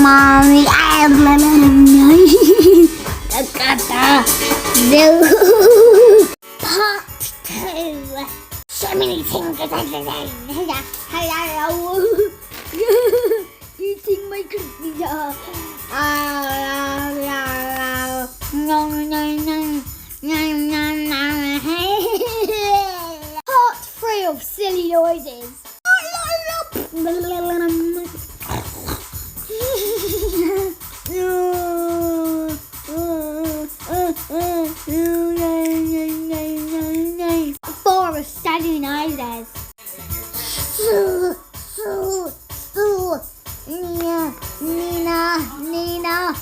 mommy. Part 2. So many things. Hello. Eating my cookies. Part 3 of silly noises. Four of silly noises. Nina.